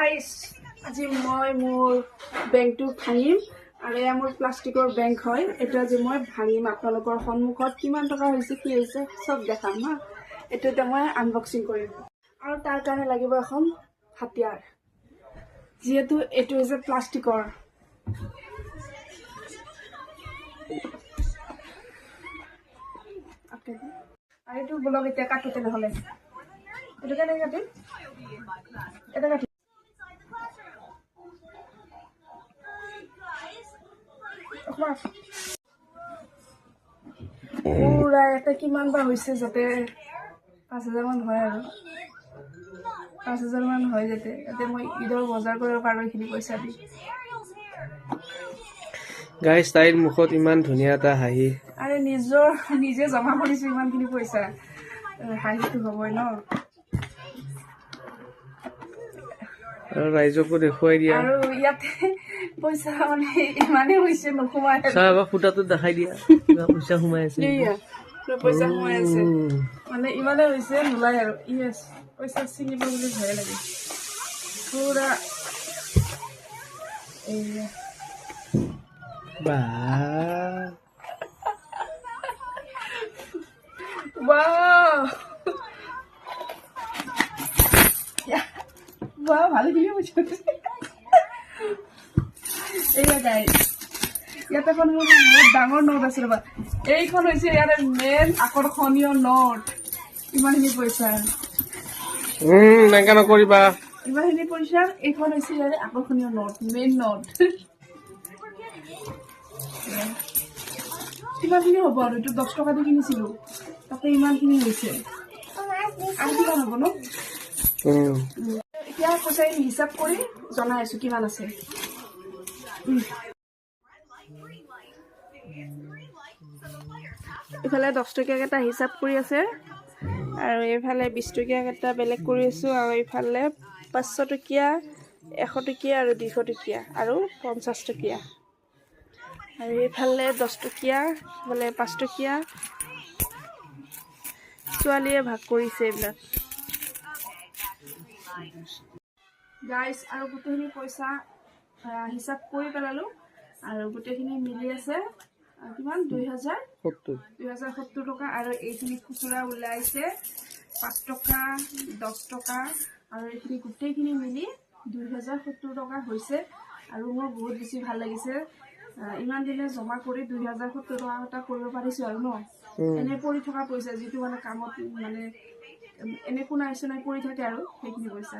guys আজি মই মোৰ বেংকটো ভাঙিম আৰু এয়া মোৰ প্লাষ্টিকৰ বেংক হয় এটা যে মই ভাঙিম আপোনালোকৰ সন্মুখত কিমান টকা হৈছে কি হৈছে সব দেখাম হা এটোতে মই আনবক্সিং কৰিম আৰু তাৰ কাৰণে লাগিব এখন হাতিয়াৰ যেহেতু এটো হৈছে প্লাষ্টিকৰ আৰু এটো ব্লগ এতিয়া কাটোতে নহলে এটো কেনে কাটিম এটা কাটি পুরা এটা কিমান বা হৈছে যাতে 5000 মান হয় আৰু 5000 মান হয় যাতে যাতে মই ঈদৰ বজাৰ কৰিব পাৰো এখিনি পইচা দি গাইস তাইৰ মুখত ইমান ধুনীয়া এটা হাঁহি আৰে নিজে জমা কৰিছো ইমানখিনি পইচা হাঁহিটো হ'বই ন আৰু ৰাইজকো দেখুৱাই দিয়া আৰু ইয়াতে পইচা মানে ইমানে হৈছে নখুমাই চাবা ফুটাটো দেখাই দিয়া পইচা সোমাই আছে পইচা সোমাই আছে মানে ইমানে হৈছে নোলাই আৰু ইয়েস পইচা চিনিব বুলি ভয় লাগে পুৰা এই বা wow wow ভালো ভিডিও বুঝছো এইয়া গাইস ইয়াতে এখন বহুত ডাঙৰ নোট আছে ৰবা এইখন হৈছে ইয়াৰে মেন আকৰ্ষণীয় নোট ইমানখিনি পইচা এনেকা নকৰিবা ইমানখিনি পইচা এইখন হৈছে ইয়াৰে আকৰ্ষণীয় নোট মেন নোট কিমানখিনি হ'ব আৰু এইটো 10 টকা দি কিনিছিলো তাতে ইমানখিনি হৈছে আৰু কিমান হ'ব ন এতিয়া পইচা হিচাপ কৰি জনাই আছো কিমান আছে ইফালে 10 টকীয়া কেইটা হিচাপ কৰি আছে আৰু এইফালে 20 টকীয়া কেইটা বেলেগ কৰি আছো আৰু এইফালে 500 টকীয়া 100 টকীয়া আৰু 200 টকীয়া আৰু 50 টকীয়া আৰু এইফালে 10 টকীয়া মানে 5 টকীয়া ছোৱালীয়ে ভাগ কৰিছে এইবিলাক গাইস আৰু গোটেইখিনি পইচা হিচাপ কৰি পেলালো আৰু গোটেইখিনি মিলি আছে কিমান 2070 টকা আৰু এইখিনি খুচুৰা ওলাইছে 5 টকা 10 টকা আৰু এইখিনি গোটেইখিনি মিলি 2070 টকা হৈছে আৰু মোৰ বহুত বেছি ভাল লাগিছে ইমান দিনে জমা কৰি 2070 টকা এটা কৰিব পাৰিছো আৰু ন এনে পৰি থকা পইচা যেটো মানে কামত মানে এনে কোনা আছে নাই পৰি থাকে আৰু সেইখিনি পইচা